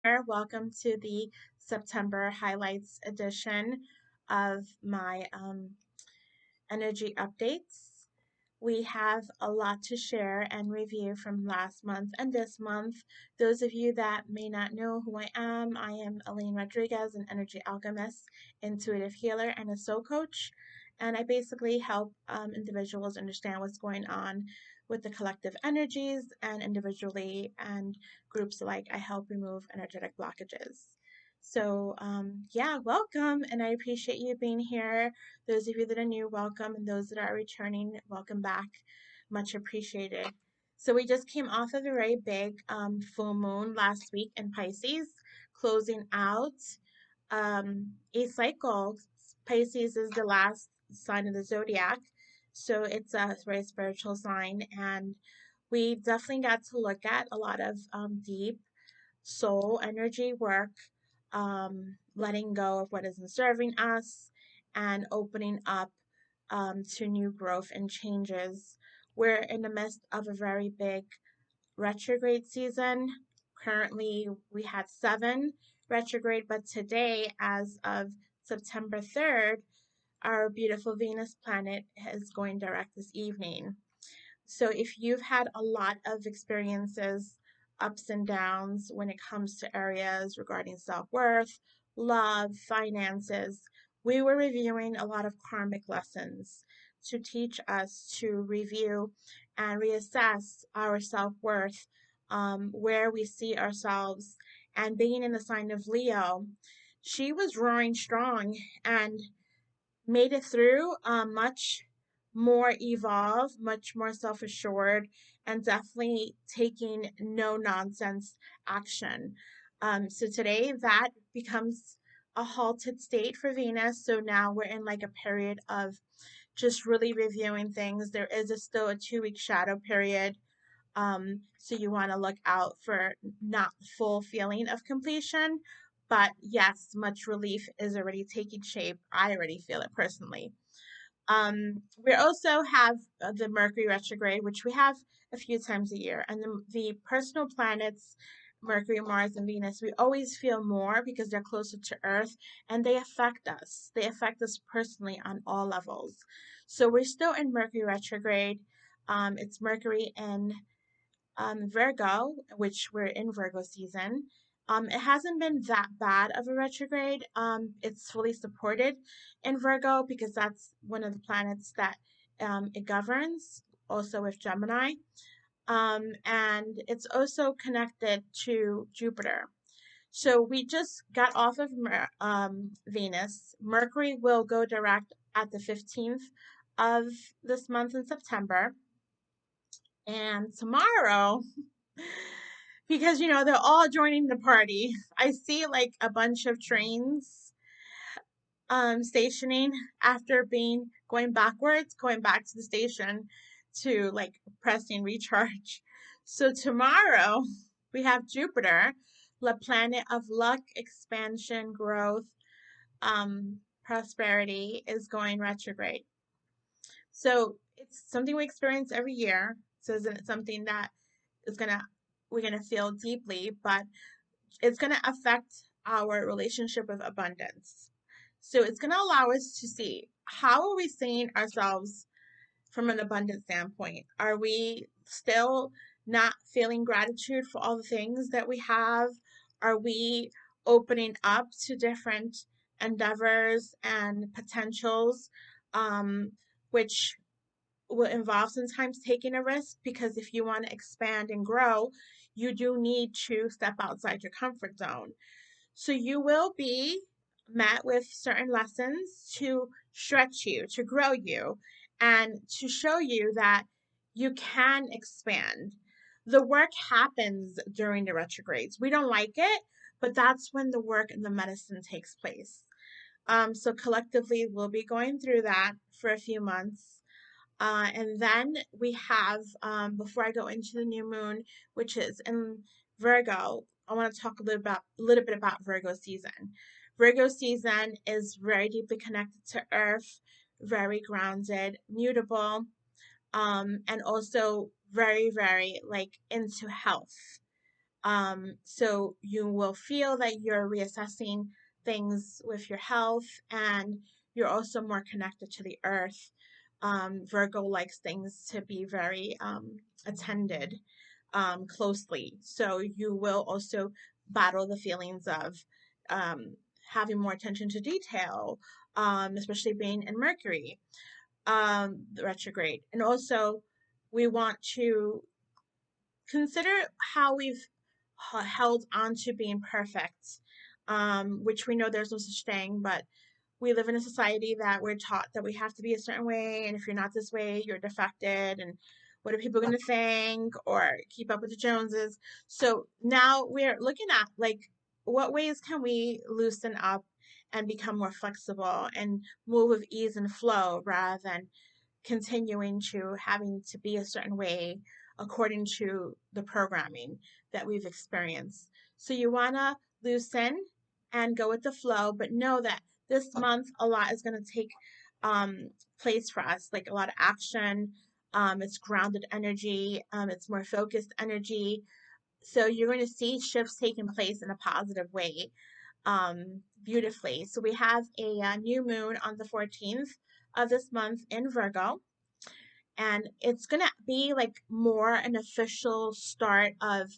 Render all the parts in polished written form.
Welcome to the September highlights edition of my energy updates. We have a lot to share and review from last month and this month. Those of you that may not know who I am Elaine Rodriguez, an energy alchemist, intuitive healer, and a soul coach. And I basically help individuals understand what's going on with the collective energies and individually and groups alike. I help remove energetic blockages. So, welcome, and I appreciate you being here. Those of you that are new, welcome, and those that are returning, welcome back. Much appreciated. So we just came off of a very big full moon last week in Pisces, closing out a cycle. Pisces is the last sign of the zodiac, so it's a very spiritual sign, and we definitely got to look at a lot of deep soul energy work, letting go of what isn't serving us, and opening up to new growth and changes. We're in the midst of a very big retrograde season. Currently, we had 7 retrograde, but today, as of September 3rd, our beautiful Venus planet is going direct this evening. So if you've had a lot of experiences, ups and downs when it comes to areas regarding self-worth, love, finances, we were reviewing a lot of karmic lessons to teach us to review and reassess our self-worth, where we see ourselves. And being in the sign of Leo, she was roaring strong and made it through much more evolved, much more self assured, and definitely taking no nonsense action. So today that becomes a halted state for Venus. So now we're in like a period of just really reviewing things. There is still a 2 week shadow period. So you want to look out for not full feeling of completion, but yes, much relief is already taking shape. I already feel it personally. We also have the Mercury retrograde, which we have a few times a year, and the personal planets, Mercury, Mars, and Venus, we always feel more because they're closer to Earth and they affect us. They affect us personally on all levels. So we're still in Mercury retrograde. It's Mercury in Virgo, which we're in Virgo season. It hasn't been that bad of a retrograde. It's fully supported in Virgo because that's one of the planets that it governs, also with Gemini. And it's also connected to Jupiter. So we just got off of Venus. Mercury will go direct at the 15th of this month in September. And tomorrow, because they're all joining the party. I see like a bunch of trains stationing after being going backwards, going back to the station to like pressing recharge. So tomorrow we have Jupiter, the planet of luck, expansion, growth, prosperity, is going retrograde. So it's something we experience every year. So isn't it something that is gonna we're gonna feel deeply, but it's gonna affect our relationship with abundance. So it's gonna allow us to see, how are we seeing ourselves from an abundance standpoint? Are we still not feeling gratitude for all the things that we have? Are we opening up to different endeavors and potentials, which will involve sometimes taking a risk? Because if you want to expand and grow, you do need to step outside your comfort zone. So you will be met with certain lessons to stretch you, to grow you, and to show you that you can expand. The work happens during the retrogrades. We don't like it, but that's when the work and the medicine takes place. So collectively, we'll be going through that for a few months. And then we have, before I go into the new moon, which is in Virgo, I want to talk a little bit about Virgo season. Virgo season is very deeply connected to Earth, very grounded, mutable, and also very, very like into health. So you will feel that you're reassessing things with your health, and you're also more connected to the earth. Virgo likes things to be very attended closely. So you will also battle the feelings of um, having more attention to detail, especially being in Mercury the retrograde. And also, we want to consider how we've held on to being perfect, which we know there's no such thing, but we live in a society that we're taught that we have to be a certain way, and if you're not this way, you're defected, and what are people going to think, or keep up with the Joneses. So now we're looking at like what ways can we loosen up and become more flexible and move with ease and flow rather than continuing to having to be a certain way according to the programming that we've experienced. So you want to loosen and go with the flow, but know that this month a lot is going to take um, place for us, like a lot of action. It's grounded energy. It's more focused energy. So you're going to see shifts taking place in a positive way, beautifully. So we have a new moon on the 14th of this month in Virgo, and it's going to be like more an official start of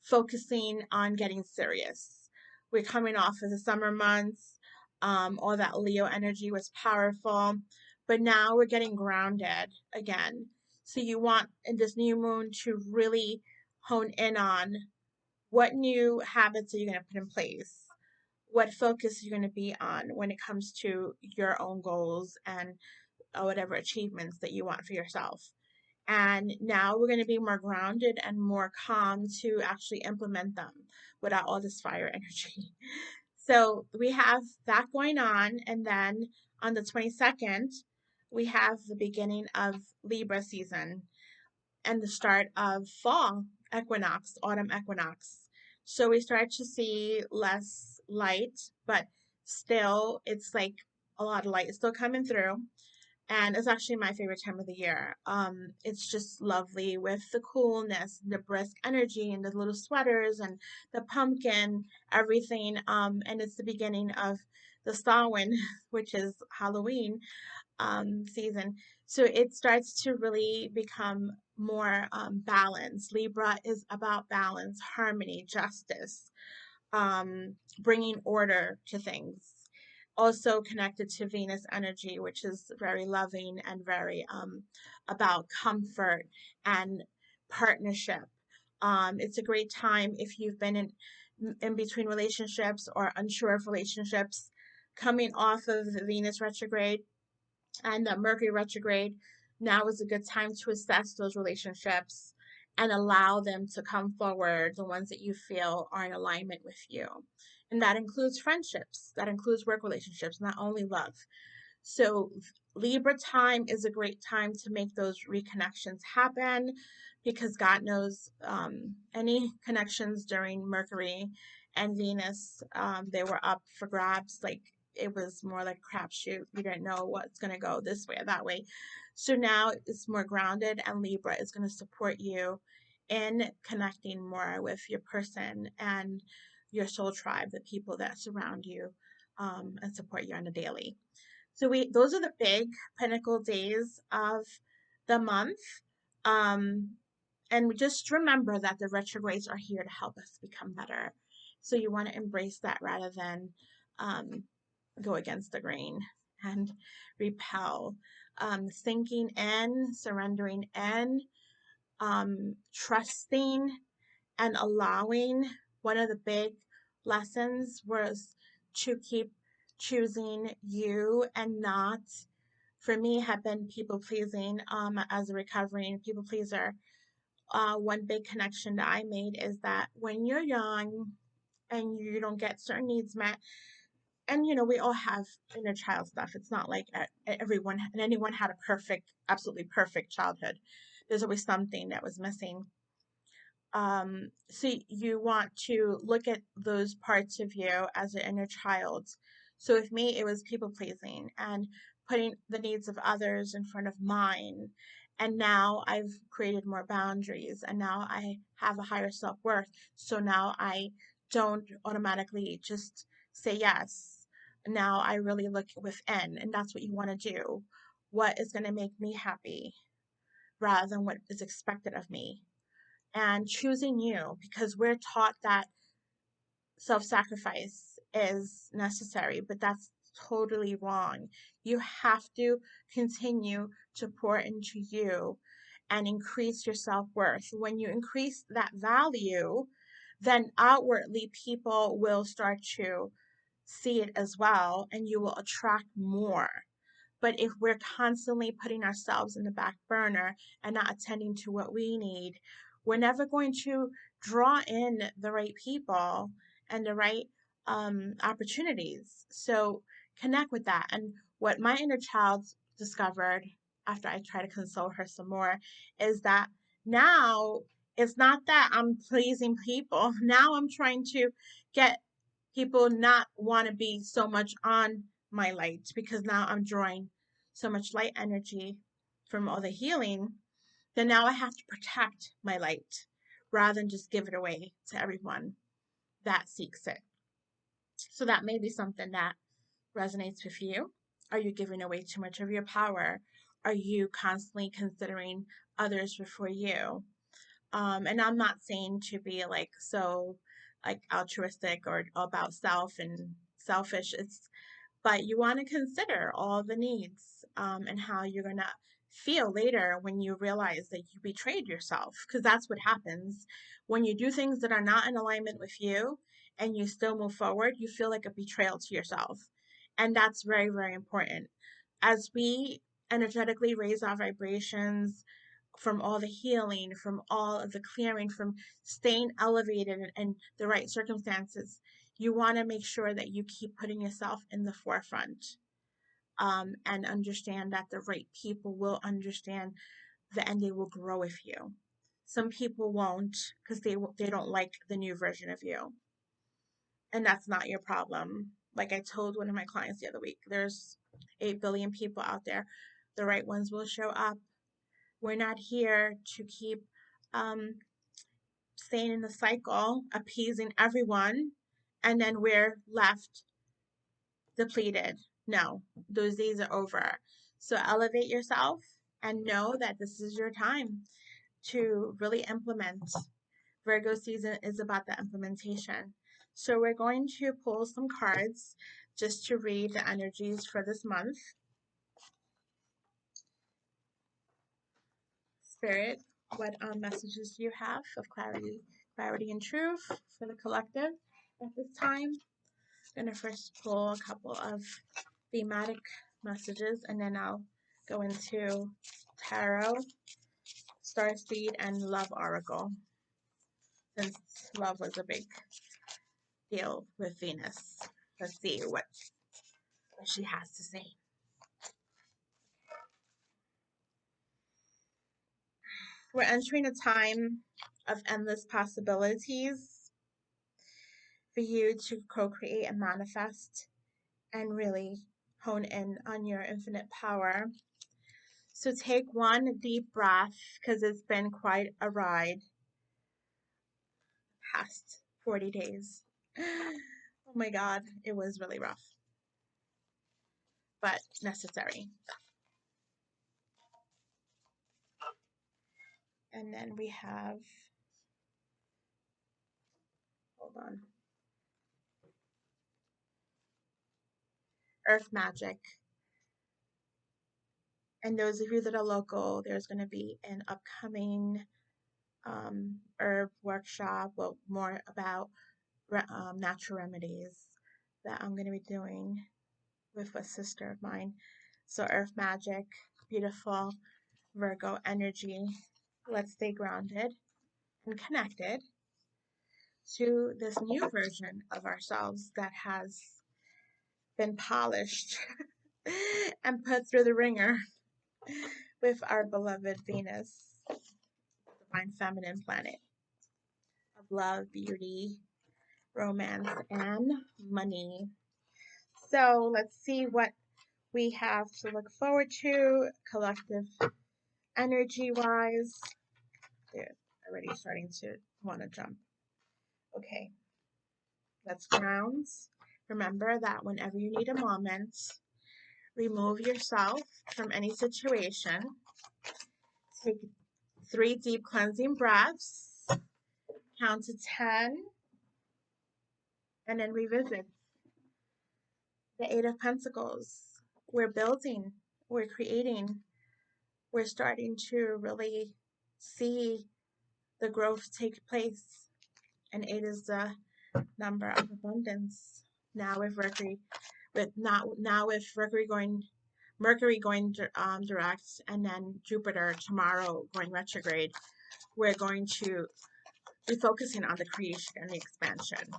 focusing on getting serious. We're coming off of the summer months. All that Leo energy was powerful, but now we're getting grounded again. So you want in this new moon to really hone in on what new habits are you going to put in place, what focus you're going to be on when it comes to your own goals and whatever achievements that you want for yourself. And now we're going to be more grounded and more calm to actually implement them without all this fire energy. So we have that going on. And then on the 22nd, we have the beginning of Libra season and the start of fall equinox, autumn equinox. So we start to see less light, but still, it's like a lot of light is still coming through, and it's actually my favorite time of the year. It's just lovely with the coolness, the brisk energy, and the little sweaters and the pumpkin, everything. And it's the beginning of the Samhain, which is Halloween season. So it starts to really become more balanced. Libra is about balance, harmony, justice, bringing order to things. Also connected to Venus energy, which is very loving and very about comfort and partnership. It's a great time if you've been in between relationships or unsure of relationships, coming off of the Venus retrograde and the Mercury retrograde. Now is a good time to assess those relationships and allow them to come forward, the ones that you feel are in alignment with you. And that includes friendships, that includes work relationships, not only love. So Libra time is a great time to make those reconnections happen, because God knows any connections during Mercury and Venus, they were up for grabs. Like it was more like a crapshoot. You didn't know what's going to go this way or that way. So now it's more grounded, and Libra is going to support you in connecting more with your person and your soul tribe, the people that surround you and support you on a daily. So those are the big pinnacle days of the month. Um, and just remember that the retrogrades are here to help us become better. So you want to embrace that rather than um, go against the grain and repel. Sinking in, surrendering in, trusting and allowing. One of the big lessons was to keep choosing you and not, for me, have been people pleasing. As a recovering people pleaser, one big connection that I made is that when you're young and you don't get certain needs met, and we all have inner child stuff. It's not like everyone and anyone had a perfect, absolutely perfect childhood. There's always something that was missing. So you want to look at those parts of you as an inner child. So with me, it was people pleasing and putting the needs of others in front of mine, And now I've created more boundaries, and now I have a higher self-worth. So now I don't automatically just say yes. Now I really look within, and that's what you want to do. What is going to make me happy rather than what is expected of me? And choosing you, because we're taught that self-sacrifice is necessary, but that's totally wrong. You have to continue to pour into you and increase your self-worth. When you increase that value, then outwardly people will start to see it as well, and you will attract more. But if we're constantly putting ourselves in the back burner and not attending to what we need, we're never going to draw in the right people and the right opportunities. So connect with that. And what my inner child discovered after I try to console her some more is that now it's not that I'm pleasing people. Now I'm trying to get people not want to be so much on my light, because now I'm drawing so much light energy from all the healing. Then now I have to protect my light rather than just give it away to everyone that seeks it. So that may be something that resonates with you. Are you giving away too much of your power? Are you constantly considering others before you? And I'm not saying to be like so like altruistic or about self and selfish. But you want to consider all the needs, and how you're going to feel later when you realize that you betrayed yourself. Because that's what happens when you do things that are not in alignment with you and you still move forward. You feel like a betrayal to yourself. And that's very, very important. As we energetically raise our vibrations from all the healing, from all of the clearing, from staying elevated in the right circumstances, you want to make sure that you keep putting yourself in the forefront, and understand that the right people will understand and they will grow with you. Some people won't, because they don't like the new version of you, and that's not your problem. Like I told one of my clients the other week, there's 8 billion people out there. The right ones will show up. We're not here to keep um, staying in the cycle, appeasing everyone, and then we're left depleted. No, those days are over. So elevate yourself and know that this is your time to really implement. Virgo season is about the implementation. So we're going to pull some cards just to read the energies for this month. Spirit, what messages do you have of clarity and truth for the collective at this time? I'm going to first pull a couple of thematic messages, and then I'll go into tarot, starseed, and love oracle, since love was a big deal with Venus. Let's see what she has to say. We're entering a time of endless possibilities for you to co-create and manifest and really hone in on your infinite power. So take one deep breath, because it's been quite a ride past 40 days. Oh my God, it was really rough, but necessary. And then we have, hold on, Earth Magic. And those of you that are local, there's going to be an upcoming herb workshop, well, more about natural remedies that I'm going to be doing with a sister of mine. So Earth Magic, beautiful Virgo energy. Let's stay grounded and connected to this new version of ourselves that has been polished and put through the ringer with our beloved Venus, divine feminine planet of love, beauty, romance, and money. So let's see what we have to look forward to. Collective energy-wise, they're already starting to want to jump. Okay, let's ground. Remember that whenever you need a moment, remove yourself from any situation. Take 3 deep cleansing breaths. Count to 10. And then revisit the Eight of Pentacles. We're building. We're creating. We're starting to really see the growth take place. And 8 is the number of abundance. Now with Mercury going direct, and then Jupiter tomorrow going retrograde, we're going to be focusing on the creation and the expansion.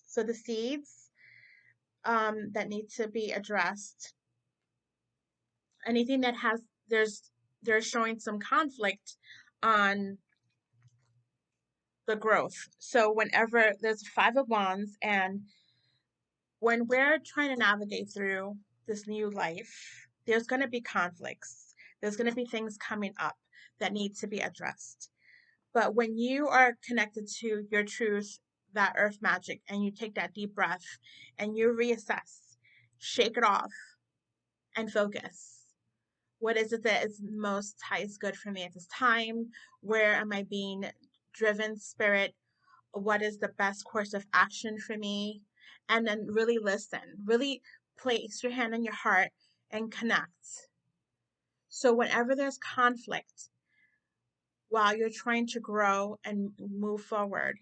So the seeds that need to be addressed, anything that has, they're showing some conflict on the growth. So whenever there's 5 of Wands, and when we're trying to navigate through this new life, there's going to be conflicts. There's going to be things coming up that need to be addressed. But when you are connected to your truth, that earth magic, and you take that deep breath and you reassess, shake it off, and focus. What is it that is most highest good for me at this time? Where am I being driven, spirit? What is the best course of action for me? And then really listen, really place your hand on your heart and connect. So whenever there's conflict, while you're trying to grow and move forward,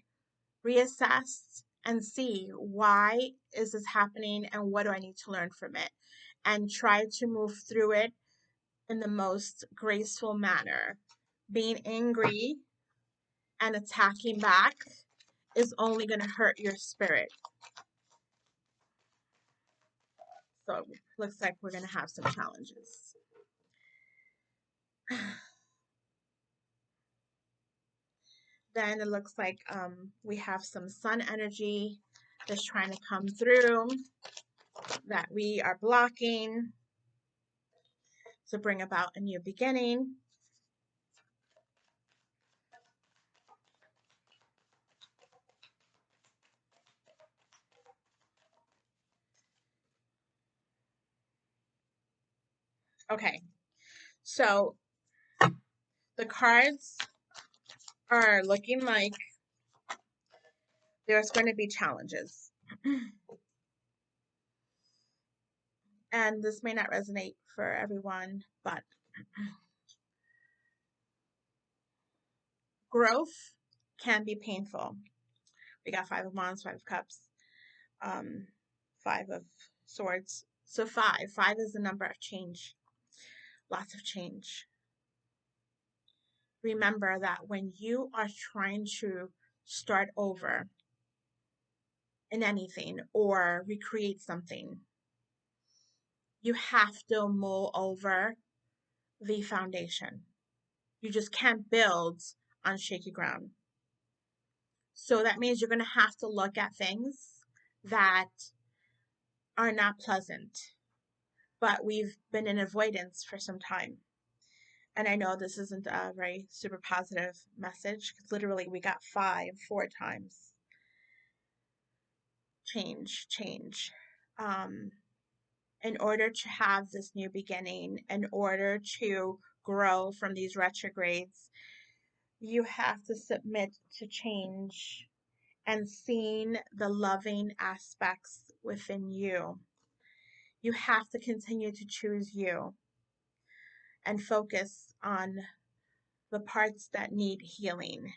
reassess and see, why is this happening and what do I need to learn from it? And try to move through it in the most graceful manner. Being angry and attacking back is only going to hurt your spirit. So it looks like we're going to have some challenges. Then it looks like we have some sun energy that's trying to come through that we are blocking to bring about a new beginning. Okay, so the cards are looking like there's going to be challenges. And this may not resonate for everyone, but growth can be painful. We got 5 of Wands, 5 of Cups, 5 of Swords. So 5 is the number of change. Lots of change. Remember that when you are trying to start over in anything or recreate something, you have to mull over the foundation. You just can't build on shaky ground. So that means you're going to have to look at things that are not pleasant, but we've been in avoidance for some time. And I know this isn't a very super positive message, because literally we got 4 times. Change. In order to have this new beginning, in order to grow from these retrogrades, you have to submit to change and seeing the loving aspects within you. You have to continue to choose you and focus on the parts that need healing.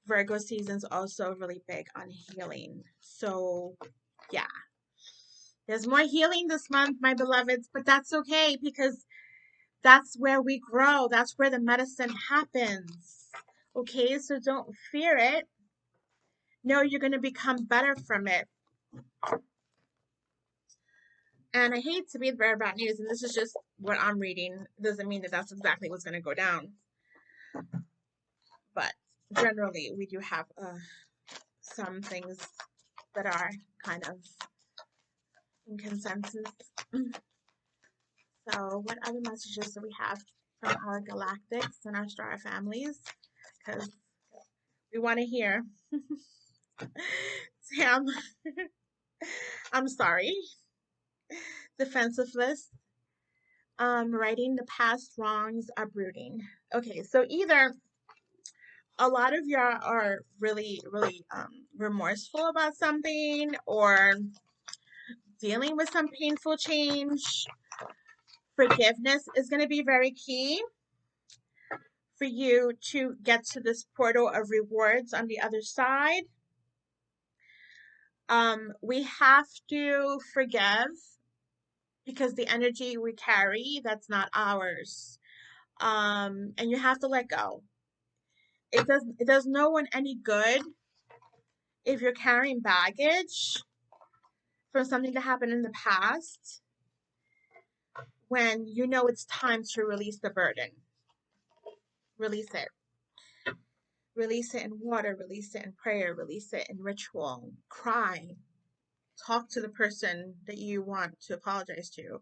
Virgo season's also really big on healing. So, yeah. There's more healing this month, my beloveds, but that's okay, because that's where we grow. That's where the medicine happens. Okay, so don't fear it. No, you're going to become better from it. And I hate to be the bearer of bad news, and this is just what I'm reading. It doesn't mean that that's exactly what's going to go down. But generally, we do have some things that are kind of in consensus. So, what other messages do we have from our galactics and our star families? Because we want to hear. Tam, I'm sorry. Defensiveness. Writing the past wrongs uprooting. Okay, so either a lot of y'all are really, really remorseful about something or dealing with some painful change. Forgiveness is going to be very key for you to get to this portal of rewards on the other side. We have to forgive because the energy we carry, that's not ours. And you have to let go. It does no one any good if you're carrying baggage from something that happened in the past when you know it's time to release the burden. Release it. Release it in water, release it in prayer, release it in ritual. Cry. Talk to the person that you want to apologize to.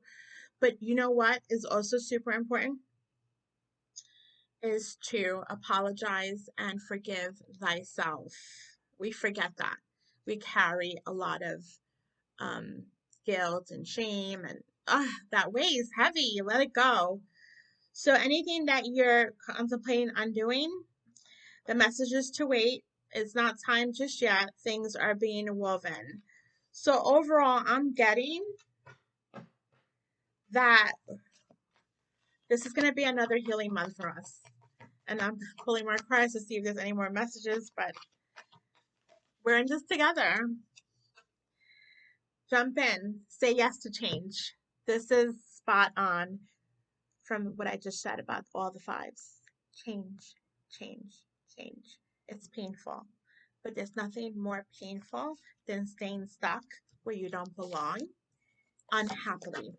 But you know what is also super important? Is to apologize and forgive thyself. We forget that. We carry a lot of um, guilt and shame, and that weighs heavy. Let it go. So anything that you're contemplating on doing, the message is to wait. It's not time just yet. Things are being woven. So overall, I'm getting that this is going to be another healing month for us. And I'm pulling more cards to see if there's any more messages, but we're in this together. Jump in. Say yes to change. This is spot on from what I just said about all the fives. Change, change, change. It's painful, but there's nothing more painful than staying stuck where you don't belong unhappily.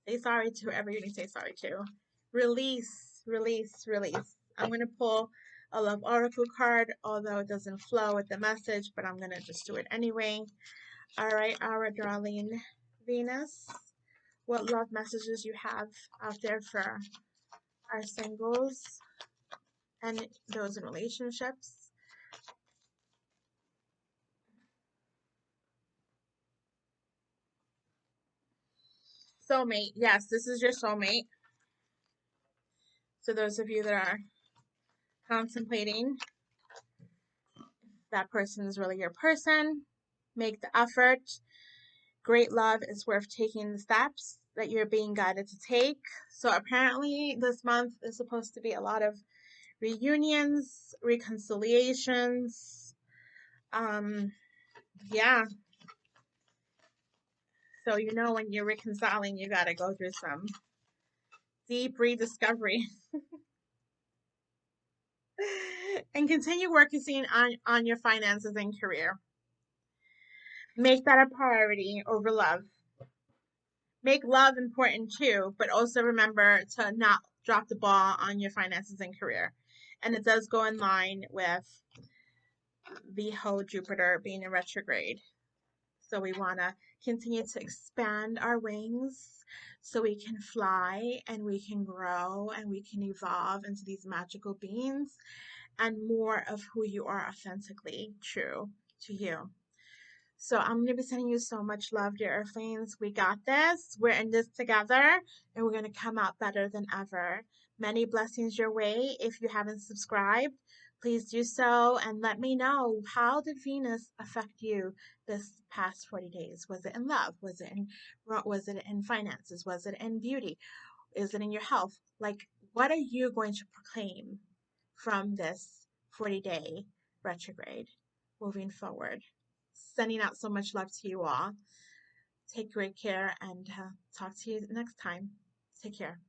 Say sorry to whoever you need to say sorry to. Release, release, release. I'm going to pull a love oracle card, although it doesn't flow with the message, but I'm going to just do it anyway. All right, our darling Venus, what love messages you have out there for our singles and those in relationships? Soulmate, yes, this is your soulmate. So those of you that are contemplating that person is really your person, make the effort. Great love is worth taking the steps that you're being guided to take. So apparently this month is supposed to be a lot of reunions, reconciliations. Yeah. So you know when you're reconciling, you gotta go through some deep rediscovery. And continue working on your finances and career. Make that a priority over love. Make love important too, but also remember to not drop the ball on your finances and career. And it does go in line with the whole Jupiter being in retrograde. So we want to continue to expand our wings so we can fly and we can grow and we can evolve into these magical beings and more of who you are authentically true to you. So I'm going to be sending you so much love, dear Earthlings. We got this. We're in this together, and we're going to come out better than ever. Many blessings your way. If you haven't subscribed, please do so and let me know, how did Venus affect you this past 40 days? Was it in love? Was it in finances? Was it in beauty? Is it in your health? Like, what are you going to proclaim from this 40-day retrograde moving forward? Sending out so much love to you all. Take great care and talk to you next time. Take care.